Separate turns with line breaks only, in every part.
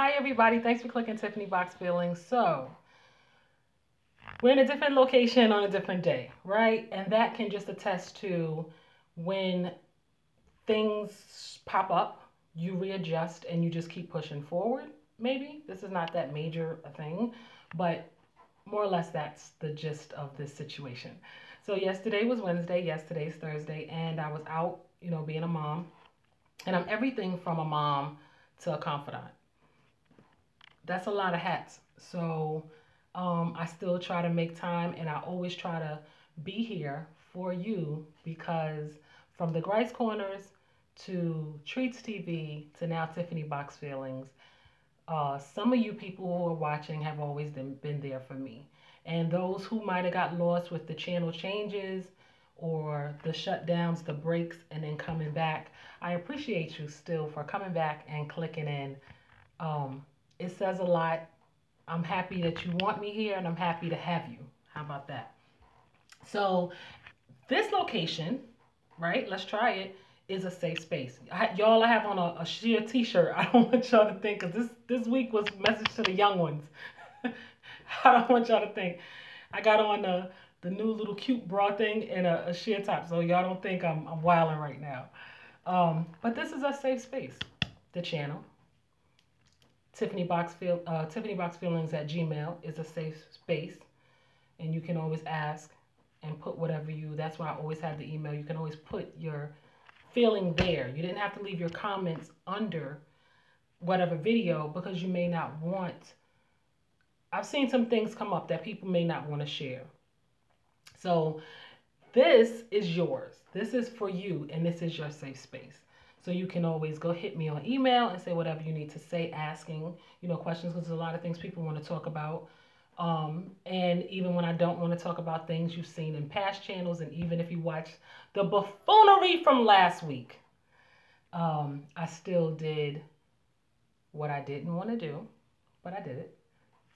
Hi everybody, thanks for clicking Tiffany Box Feelings. So, we're in a different location on a different day, right? And that can just attest to when things pop up, you readjust and you just keep pushing forward. Maybe this is not that major a thing, but more or less that's the gist of this situation. So, yesterday was Wednesday, yesterday's Thursday, and I was out, being a mom. And I'm everything from a mom to a confidant. That's a lot of hats. So I still try to make time, and I always try to be here for you because from the Grice Corners to Treats TV to now Tiffany Box Feelings, some of you people who are watching have always been there for me. And those who might have got lost with the channel changes or the shutdowns, the breaks, and then coming back, I appreciate you still for coming back and clicking in. It says a lot. I'm happy that you want me here, and I'm happy to have you. How about that? So this location, right, let's try it, is a safe space. Y'all, I have on a sheer t-shirt. I don't want y'all to think, because this week was message to the young ones. I don't want y'all to think. I got on the new little cute bra thing and a sheer top, so y'all don't think I'm wilding right now. But this is a safe space. The channel, Tiffany Box Feelings at Gmail is a safe space, and you can always ask and put whatever that's why I always have the email. You can always put your feeling there. You didn't have to leave your comments under whatever video because you may not want. I've seen some things come up that people may not want to share. So this is yours. This is for you, and this is your safe space. So you can always go hit me on email and say whatever you need to say, asking, questions, because there's a lot of things people want to talk about. And even when I don't want to talk about things you've seen in past channels, and even if you watched the buffoonery from last week, I still did what I didn't want to do, but I did it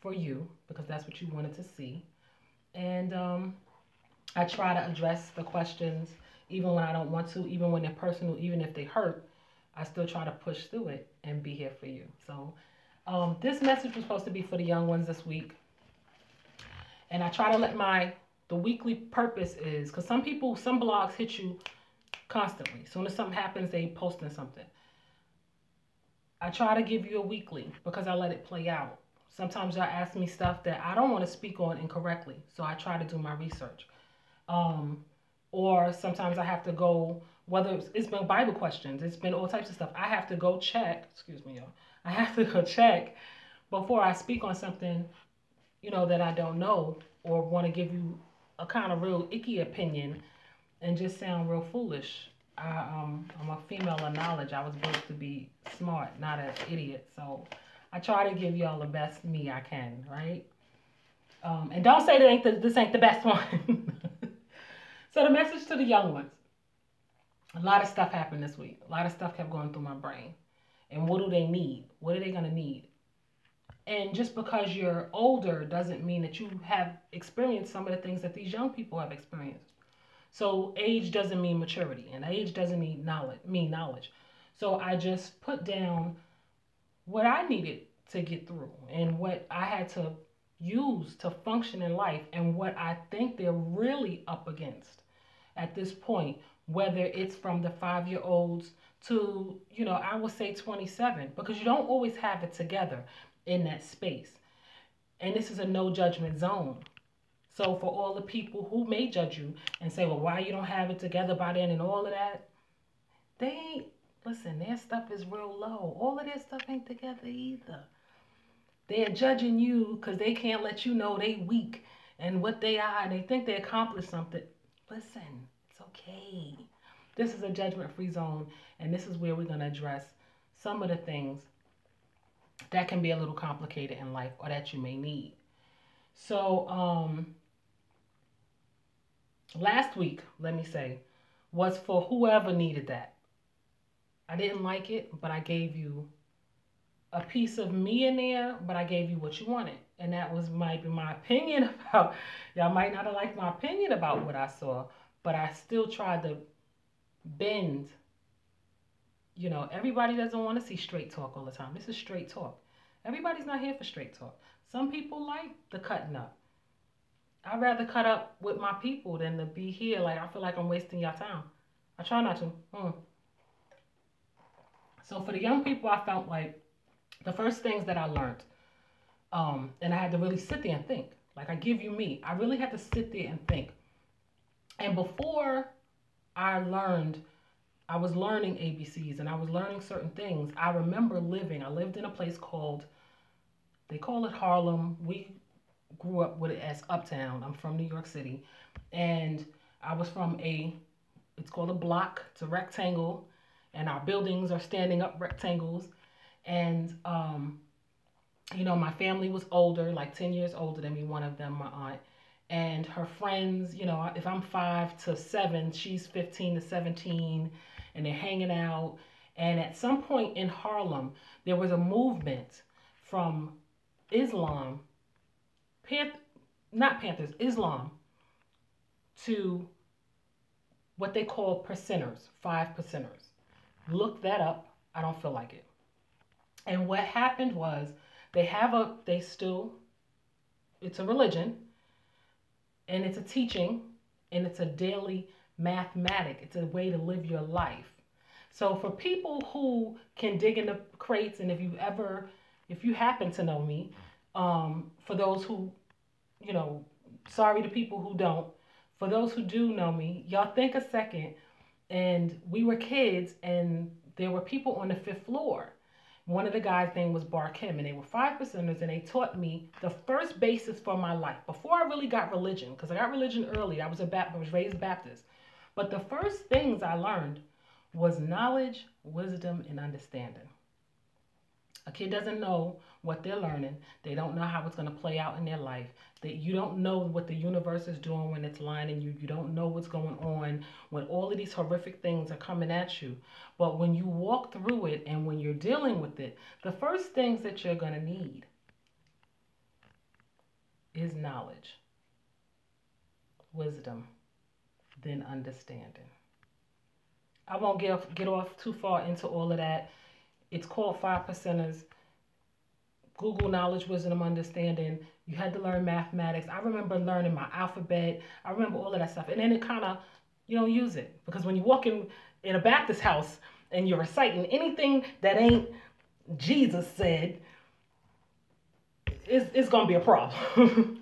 for you because that's what you wanted to see. And I try to address the questions even when I don't want to, even when they're personal, even if they hurt. I still try to push through it and be here for you. So this message was supposed to be for the young ones this week. And I try to let the weekly purpose is, because some blogs hit you constantly. As soon as something happens, they posting something. I try to give you a weekly because I let it play out. Sometimes y'all ask me stuff that I don't want to speak on incorrectly. So I try to do my research. Or sometimes I have to go, whether it's been Bible questions, it's been all types of stuff. I have to go check, excuse me, y'all. I have to go check before I speak on something, that I don't know, or want to give you a kind of real icky opinion and just sound real foolish. I'm a female of knowledge. I was built to be smart, not an idiot. So I try to give y'all the best me I can, right? And don't say this ain't the best one. So the message to the young ones. A lot of stuff happened this week. A lot of stuff kept going through my brain. And what do they need? What are they going to need? And just because you're older doesn't mean that you have experienced some of the things that these young people have experienced. So age doesn't mean maturity, and age doesn't mean knowledge. So I just put down what I needed to get through and what I had to use to function in life and what I think they're really up against at this point, whether it's from the 5-year-olds to, I would say 27, because you don't always have it together in that space. And this is a no judgment zone. So for all the people who may judge you and say, well, why you don't have it together by then and all of that, they ain't, listen, their stuff is real low. All of their stuff ain't together either. They're judging you because they can't let you know they weak and what they are, and they think they accomplished something. Listen, it's okay. This is a judgment-free zone, and this is where we're going to address some of the things that can be a little complicated in life or that you may need. So last week, let me say, was for whoever needed that. I didn't like it, but I gave you a piece of me in there, but I gave you what you wanted. And that might be my opinion about, y'all might not have liked my opinion about what I saw, but I still tried to bend. Everybody doesn't want to see straight talk all the time. This is straight talk. Everybody's not here for straight talk. Some people like the cutting up. I'd rather cut up with my people than to be here. Like, I feel like I'm wasting your time. I try not to. So for the young people, I felt like the first things that I learned, and I had to really sit there and think. Like, I give you me. I really had to sit there and think. And before I was learning ABCs and I was learning certain things. I lived in a place called, they call it Harlem. We grew up with it as Uptown. I'm from New York City. And I was from it's called a block. It's a rectangle. And our buildings are standing up rectangles. And, my family was older, like 10 years older than me, one of them, my aunt. And her friends, if I'm 5 to 7, she's 15 to 17, and they're hanging out. And at some point in Harlem, there was a movement from Islam, Islam, to what they call percenters, 5%ers. Look that up. I don't feel like it. And what happened was it's a religion, and it's a teaching, and it's a daily mathematic. It's a way to live your life. So for people who can dig in the crates, and if you happen to know me, for those who, sorry to people who don't, for those who do know me, y'all think a second. And we were kids, and there were people on the 5th floor. One of the guys' name was Barkim, and they were 5%ers, and they taught me the first basis for my life. Before I really got religion, because I got religion early. I was raised Baptist. But the first things I learned was knowledge, wisdom, and understanding. A kid doesn't know what they're learning. They don't know how it's going to play out in their life. You don't know what the universe is doing when it's lining you. You don't know what's going on when all of these horrific things are coming at you. But when you walk through it and when you're dealing with it, the first things that you're going to need is knowledge, wisdom, then understanding. I won't get off too far into all of that. It's called 5%ers. Google knowledge, wisdom, understanding. You had to learn mathematics. I remember learning my alphabet. I remember all of that stuff. And then it kind of, you don't use it. Because when you walk in a Baptist house and you're reciting anything that ain't Jesus said, it's going to be a problem.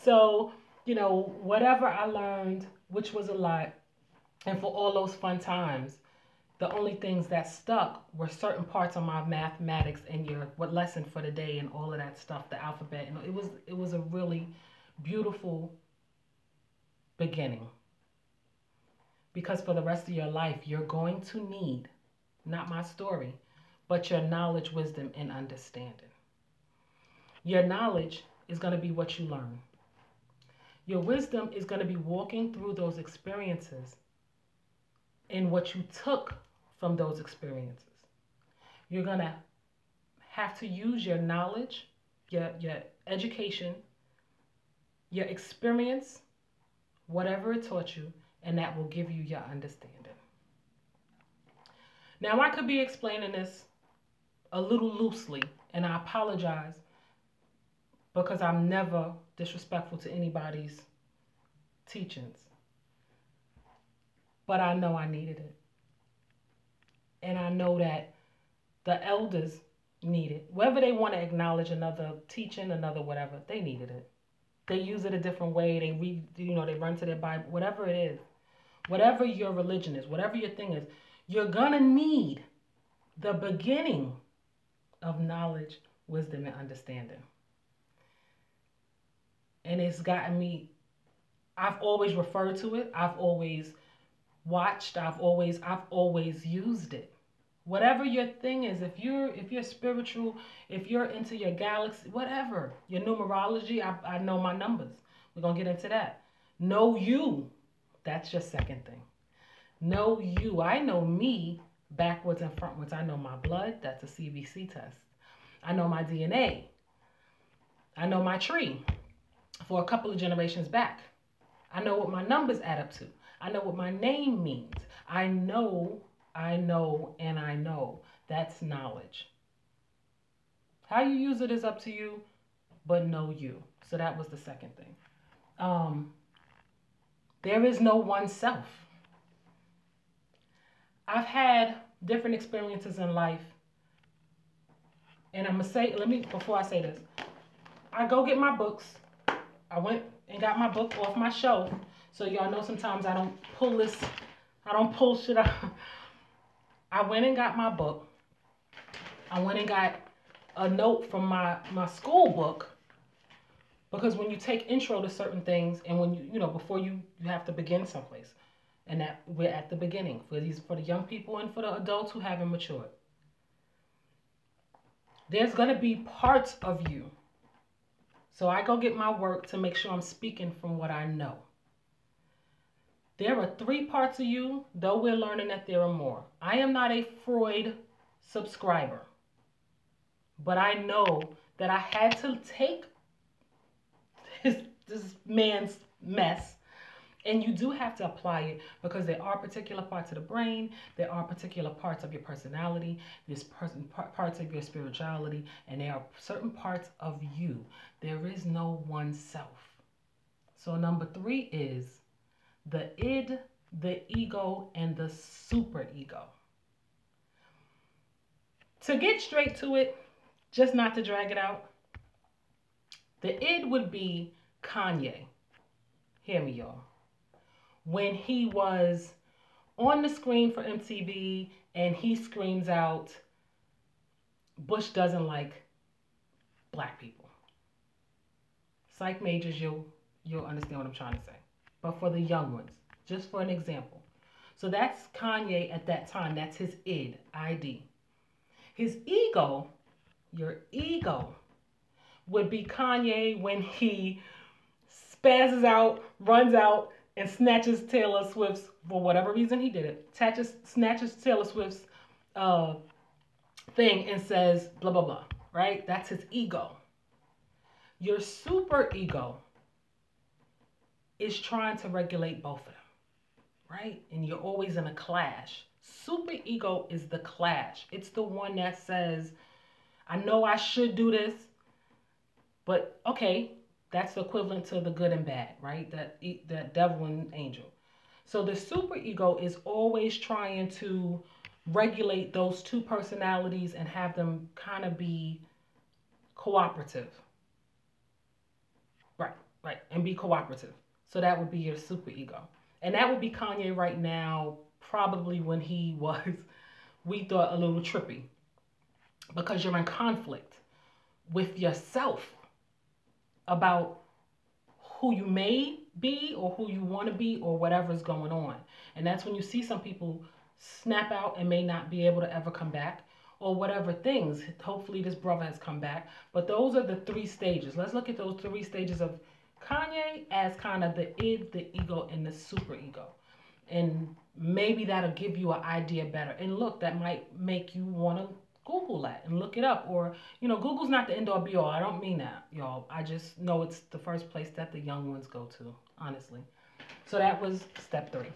So, whatever I learned, which was a lot, and for all those fun times, the only things that stuck were certain parts of my mathematics and what lesson for the day and all of that stuff, the alphabet. And it was a really beautiful beginning. Because for the rest of your life, you're going to need, not my story, but your knowledge, wisdom, and understanding. Your knowledge is going to be what you learn. Your wisdom is going to be walking through those experiences and what you took from those experiences. You're going to have to use your knowledge, your education, your experience, whatever it taught you, and that will give you your understanding. Now, I could be explaining this a little loosely, and I apologize because I'm never disrespectful to anybody's teachings. But I know I needed it. And I know that the elders need it. Whether they want to acknowledge another teaching, another whatever, they needed it. They use it a different way. They read, they run to their Bible, whatever it is. Whatever your religion is, whatever your thing is, you're going to need the beginning of knowledge, wisdom, and understanding. And it's gotten me, I've always referred to it. I've always watched. I've always used it. Whatever your thing is, if you're spiritual, if you're into your galaxy, whatever, your numerology, I know my numbers. We're going to get into that. Know you. That's your second thing. Know you. I know me backwards and frontwards. I know my blood. That's a CBC test. I know my DNA. I know my tree for a couple of generations back. I know what my numbers add up to. I know what my name means. I know, and I know. That's knowledge. How you use it is up to you, but know you. So that was the second thing. Um, there is no one self. I've had different experiences in life, and I'm gonna say, let me before I say this, I go get my books. I went and got my book off my shelf. So y'all know sometimes I don't pull this, I don't pull shit out. I went and got my book. I went and got a note from my school book, because when you take intro to certain things, and when you know before you have to begin someplace, and that we're at the beginning for the young people and for the adults who haven't matured. There's gonna be parts of you. So I go get my work to make sure I'm speaking from what I know. There are 3 parts of you, though we're learning that there are more. I am not a Freud subscriber, but I know that I had to take this man's mess, and you do have to apply it, because there are particular parts of the brain, there are particular parts of your personality, there's parts of your spirituality, and there are certain parts of you. There is no one self. So number 3 is the id, the ego, and the super ego. To get straight to it, just not to drag it out, the id would be Kanye. Hear me, y'all. When he was on the screen for MTV and he screams out, Bush doesn't like black people. Psych majors, you'll understand what I'm trying to say. But for the young ones, just for an example. So that's Kanye at that time. That's his id, ID. His ego, your ego, would be Kanye when he spazzes out, runs out, and snatches Taylor Swift's, for whatever reason he did it, snatches Taylor Swift's thing and says blah, blah, blah, right? That's his ego. Your super ego is trying to regulate both of them, right? And you're always in a clash. Super ego is the clash. It's the one that says, I know I should do this, but okay, that's the equivalent to the good and bad, right? That devil and angel. So the super ego is always trying to regulate those 2 personalities and have them kind of be cooperative. Right, and be cooperative. So that would be your super ego. And that would be Kanye right now, probably when he was, we thought, a little trippy. Because you're in conflict with yourself about who you may be or who you want to be or whatever's going on. And that's when you see some people snap out and may not be able to ever come back, or whatever things. Hopefully this brother has come back. But those are the 3 stages. Let's look at those 3 stages of Kanye as kind of the id, the ego, and the super ego. And maybe that'll give you an idea better. And look, that might make you want to Google that and look it up. Or, Google's not the end all be all. I don't mean that, y'all. I just know it's the first place that the young ones go to, honestly. So that was step 3.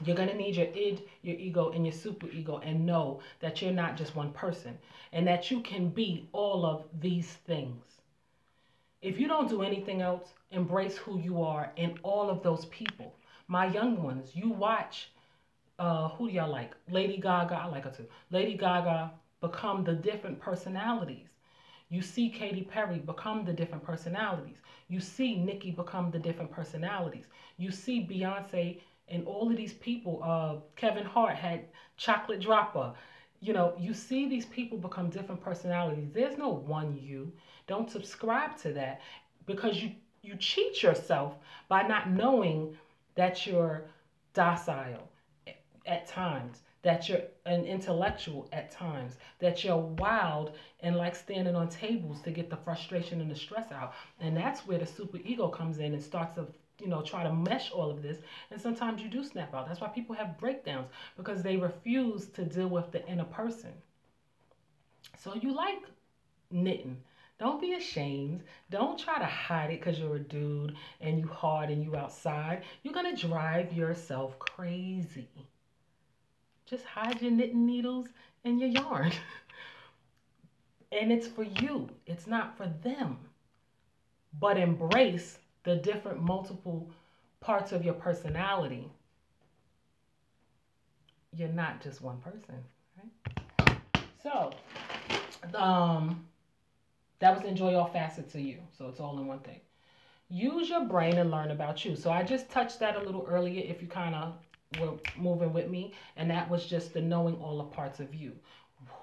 You're going to need your id, your ego, and your super ego, and know that you're not just one person and that you can be all of these things. If you don't do anything else, embrace who you are and all of those people. My young ones, you watch, who do y'all like? Lady Gaga, I like her too. Lady Gaga become the different personalities. You see Katy Perry become the different personalities. You see Nicki become the different personalities. You see Beyonce and all of these people. Kevin Hart had Chocolate Dropper. You see these people become different personalities. There's no one you. Don't subscribe to that, because you cheat yourself by not knowing that you're docile at times, that you're an intellectual at times, that you're wild and like standing on tables to get the frustration and the stress out. And that's where the super ego comes in and starts to try to mesh all of this. And sometimes you do snap out. That's why people have breakdowns, because they refuse to deal with the inner person. So you like knitting. Don't be ashamed. Don't try to hide it because you're a dude and you hard and you outside. You're going to drive yourself crazy. Just hide your knitting needles and your yarn. And it's for you, it's not for them. But embrace the different multiple parts of your personality. You're not just one person, right? So, um, that was enjoy all facets of you. So it's all in one thing. Use your brain and learn about you. So I just touched that a little earlier if you kind of were moving with me. And that was just the knowing all the parts of you.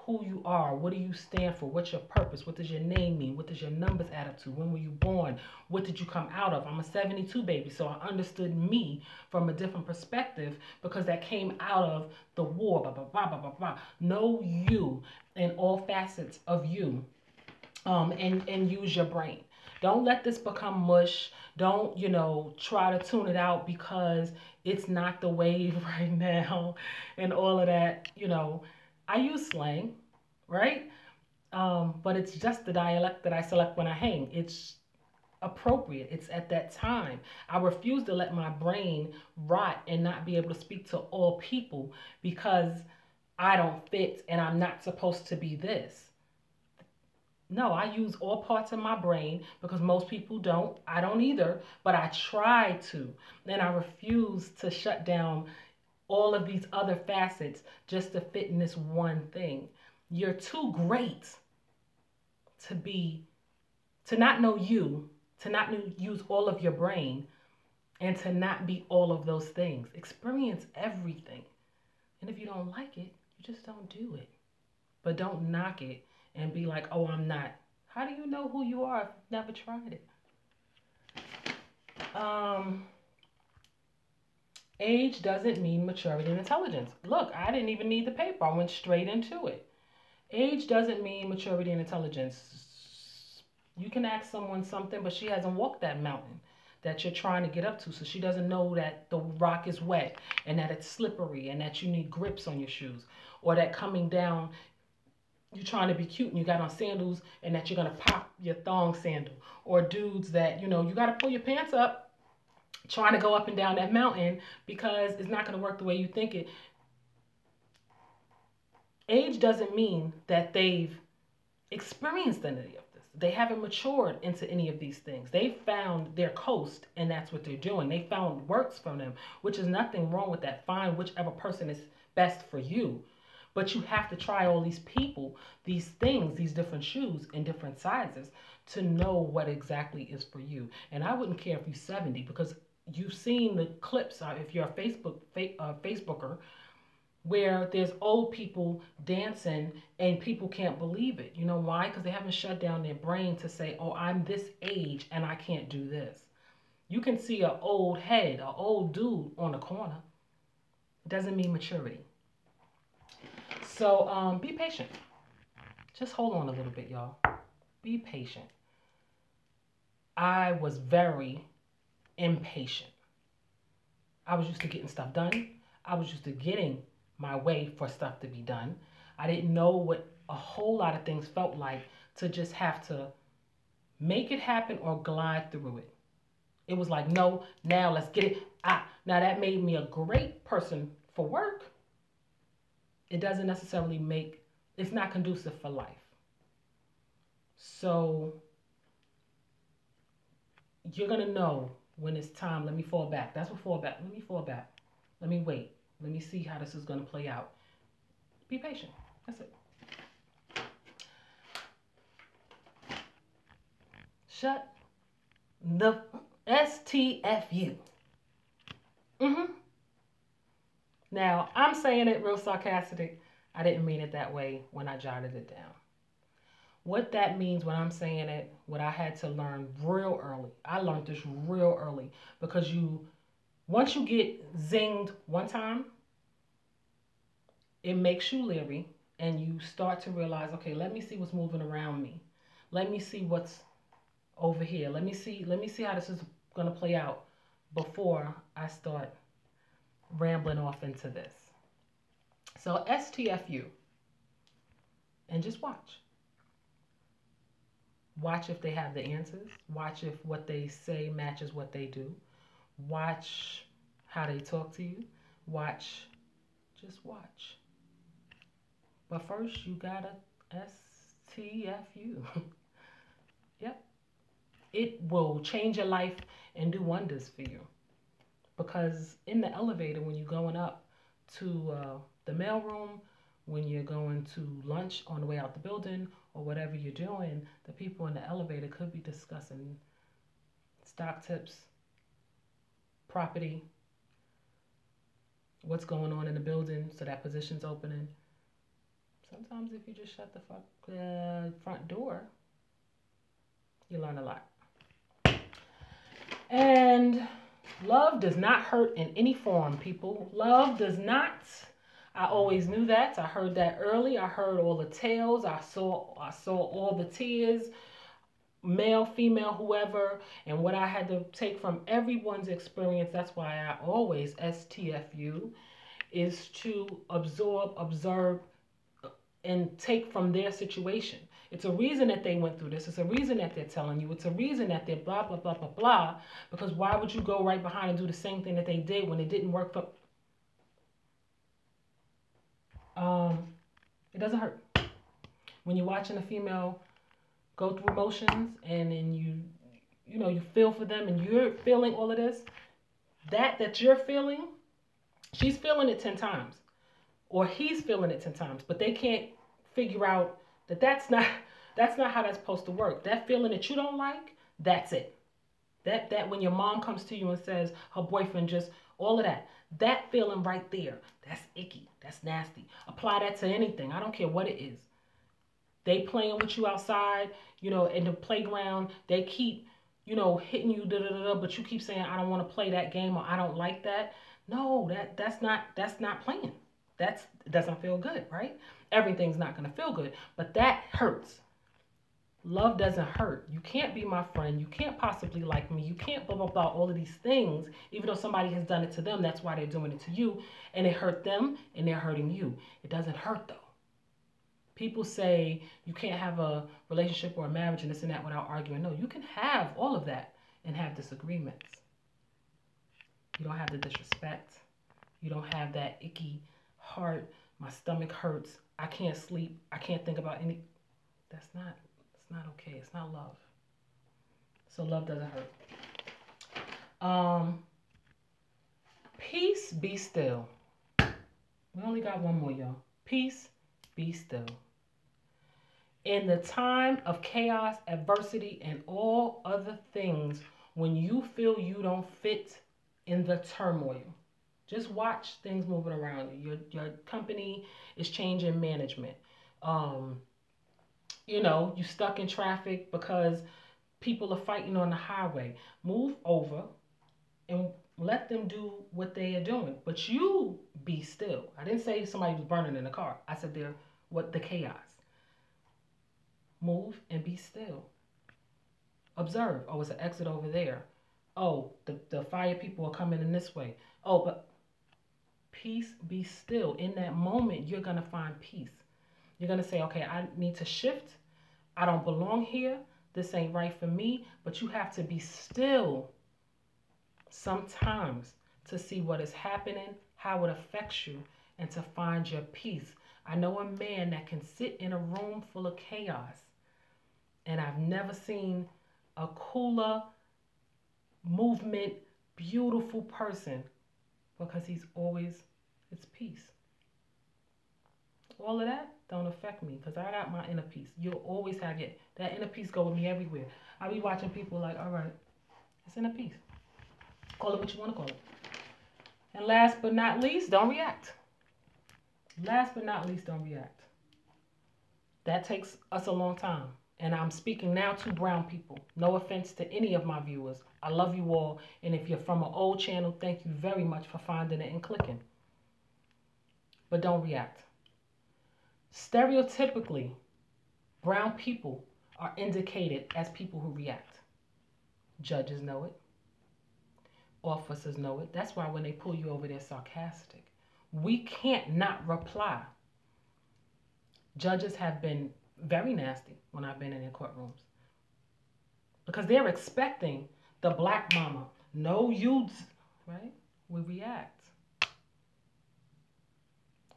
Who you are, what do you stand for, what's your purpose, what does your name mean, what does your numbers add up to, when were you born, what did you come out of. I'm a 72 baby, so I understood me from a different perspective because that came out of the war, blah, blah, blah, blah, blah, blah. Know you and all facets of you, and use your brain. Don't let this become mush. Don't, try to tune it out because it's not the wave right now and all of that. I use slang, right? But it's just the dialect that I select when I hang. It's appropriate. It's at that time. I refuse to let my brain rot and not be able to speak to all people because I don't fit and I'm not supposed to be this. No, I use all parts of my brain because most people don't. I don't either, but I try to. And I refuse to shut down all of these other facets just to fit in this one thing. You're too great to be, to not know you, to not use all of your brain, and to not be all of those things. Experience everything. And if you don't like it, you just don't do it. But don't knock it and be like, oh, I'm not. How do you know who you are if you've never tried it? Age doesn't mean maturity and intelligence. Look, I didn't even need the paper. I went straight into it. Age doesn't mean maturity and intelligence. You can ask someone something, but she hasn't walked that mountain that you're trying to get up to. So she doesn't know that the rock is wet and that it's slippery and that you need grips on your shoes, or that coming down you're trying to be cute and you got on sandals and that you're going to pop your thong sandal, or dudes that, you got to pull your pants up trying to go up and down that mountain because it's not going to work the way you think it. Age doesn't mean that they've experienced any of this. They haven't matured into any of these things. They found their coast and that's what they're doing. They found works from them, which is nothing wrong with that. Find whichever person is best for you. But you have to try all these people, these things, these different shoes in different sizes to know what exactly is for you. And I wouldn't care if you're 70 because you've seen the clips, if you're a Facebooker, where there's old people dancing and people can't believe it. You know why? Because they haven't shut down their brain to say, oh, I'm this age and I can't do this. You can see an old head, an old dude on the corner. It doesn't mean maturity. So be patient. Just hold on a little bit, y'all. Be patient. I was very impatient. I was used to getting stuff done. I was used to getting my way for stuff to be done. I didn't know what a whole lot of things felt like to just have to make it happen or glide through it. It was like, no, now let's get it. Now that made me a great person for work. It doesn't necessarily it's not conducive for life. So you're going to know when it's time. Let me fall back. That's what fall back. Let me fall back. Let me wait. Let me see how this is going to play out. Be patient. That's it. Shut the STFU. Now, I'm saying it real sarcastic. I didn't mean it that way when I jotted it down. What that means when I'm saying it, what I had to learn real early. I learned this real early because once you get zinged one time, it makes you leery and you start to realize, okay, let me see what's moving around me. Let me see what's over here. Let me see how this is going to play out before I start rambling off into this. So STFU. And just watch. Watch if they have the answers. Watch if what they say matches what they do. Watch how they talk to you. Just watch. But first, you gotta STFU. Yep. It will change your life and do wonders for you. Because in the elevator, when you're going up to the mailroom, when you're going to lunch on the way out the building, or whatever you're doing, the people in the elevator could be discussing stock tips, property, what's going on in the building, so that position's opening. Sometimes if you just shut the front door, you learn a lot. And love does not hurt in any form, people. Love does not. I always knew that. I heard that early. I heard all the tales. I saw all the tears, male, female, whoever, and what I had to take from everyone's experience. That's why I always STFU, is to absorb, observe, and take from their situation. It's a reason that they went through this. It's a reason that they're telling you. It's a reason that they're blah, blah, blah, blah, blah. Because why would you go right behind and do the same thing that they did when it didn't work for... It doesn't hurt. When you're watching a female go through emotions and then you feel for them and you're feeling all of this, that you're feeling, she's feeling it 10 times. Or he's feeling it 10 times. But they can't figure out that that's not how that's supposed to work. That feeling that you don't like, that's it. That when your mom comes to you and says her boyfriend just, all of that feeling right there, that's icky, that's nasty. Apply that to anything. I don't care what it is. They playing with you outside, in the playground. They keep, hitting you, but you keep saying, I don't want to play that game, or I don't like that. No, that's not playing. It doesn't feel good, right? Everything's not going to feel good, but that hurts. Love doesn't hurt. You can't be my friend. You can't possibly like me. You can't blah, blah, blah, all of these things. Even though somebody has done it to them, that's why they're doing it to you. And it hurt them, and they're hurting you. It doesn't hurt, though. People say you can't have a relationship or a marriage and this and that without arguing. No, you can have all of that and have disagreements. You don't have the disrespect. You don't have that icky heart. My stomach hurts. I can't sleep. I can't think about any. It's not okay. It's not love. So love doesn't hurt. Peace, be still. We only got one more, y'all. Peace, be still. In the time of chaos, adversity, and all other things, when you feel you don't fit in the turmoil, just watch things moving around you. Your company is changing management. You stuck in traffic because people are fighting on the highway. Move over and let them do what they are doing. But you be still. I didn't say somebody was burning in the car. I said the chaos. Move and be still. Observe. Oh, it's an exit over there. Oh, the fire people are coming in this way. Oh, but peace, be still. In that moment, you're going to find peace. You're going to say, okay, I need to shift. I don't belong here. This ain't right for me. But you have to be still sometimes to see what is happening, how it affects you, and to find your peace. I know a man that can sit in a room full of chaos, and I've never seen a cooler, movement, beautiful person, because it's peace. All of that don't affect me because I got my inner peace. You'll always have that inner peace go with me everywhere. I be watching people like, all right, it's inner peace. Call it what you want to call it. And last but not least, don't react. Last but not least, don't react. That takes us a long time. And I'm speaking now to brown people. No offense to any of my viewers. I love you all. And if you're from an old channel, thank you very much for finding it and clicking. But don't react. Stereotypically, brown people are indicated as people who react. Judges know it. Officers know it. That's why when they pull you over, they're sarcastic. We can't not reply. Judges have been very nasty when I've been in their courtrooms. Because they're expecting the black mama. No youths, right? We react.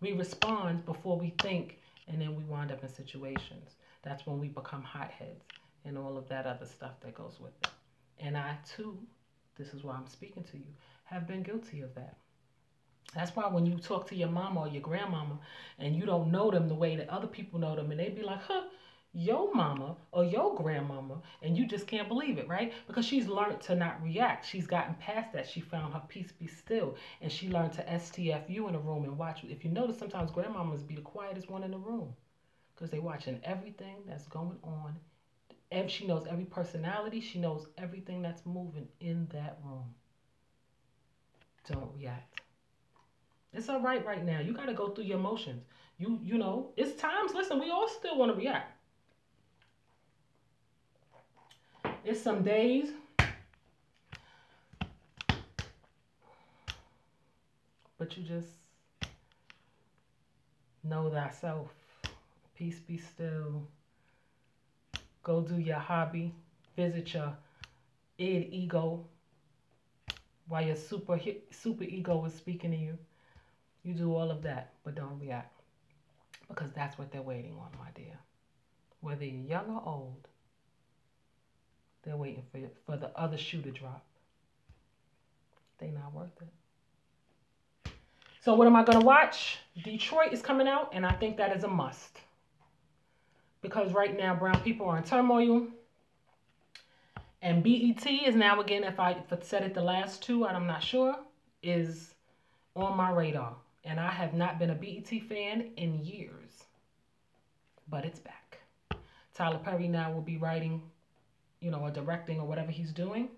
We respond before we think, and then we wind up in situations. That's when we become hotheads and all of that other stuff that goes with it. And I too, this is why I'm speaking to you, have been guilty of that. That's why when you talk to your mama or your grandmama and you don't know them the way that other people know them, and they be like, huh, your mama or your grandmama, and you just can't believe it, right? Because she's learned to not react. She's gotten past that. She found her peace be still, and she learned to STFU in a room and watch. If you notice, sometimes grandmamas be the quietest one in the room because they watching everything that's going on. And she knows every personality. She knows everything that's moving in that room. Don't react. It's all right now. You got to go through your emotions. You know, it's times, listen, we all still want to react. It's some days but you just know thyself. Peace be still. Go do your hobby. Visit your id ego while your super ego is speaking to you. You do all of that, but don't react. Because that's what they're waiting on, my dear. Whether you're young or old, they're waiting for the other shoe to drop. They not worth it. So what am I going to watch? Detroit is coming out, and I think that is a must. Because right now, brown people are in turmoil. And BET is now, again, if I said it the last two, I'm not sure, is on my radar. And I have not been a BET fan in years. But it's back. Tyler Perry now will be writing, you know, or directing or whatever he's doing.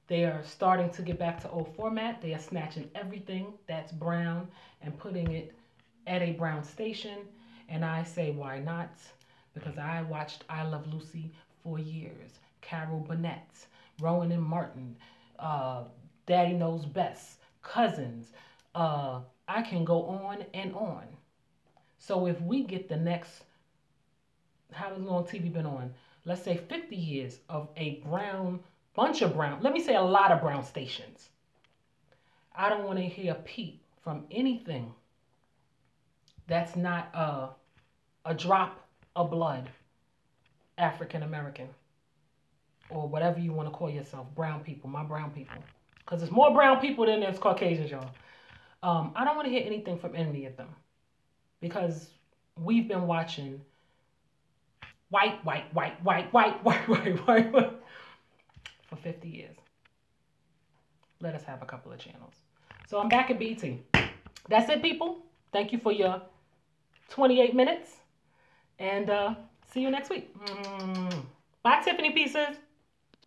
They are starting to get back to old format. They are snatching everything that's brown and putting it at a brown station. And I say, why not? Because I watched I Love Lucy for years. Carol Burnett, Rowan and Martin, Daddy Knows Best, Cousins. I can go on and on. So if we get the next, how long TV been on? Let's say 50 years of a brown, bunch of brown, let me say a lot of brown stations. I don't want to hear a peep from anything that's not a drop of blood African American or whatever you want to call yourself, brown people, my brown people. Because there's more brown people than there's Caucasians, y'all. I don't want to hear anything from any of them because we've been watching white for 50 years. Let us have a couple of channels. So I'm back at BET. That's it, people. Thank you for your 28 minutes. And see you next week. Bye, Tiffany Pieces.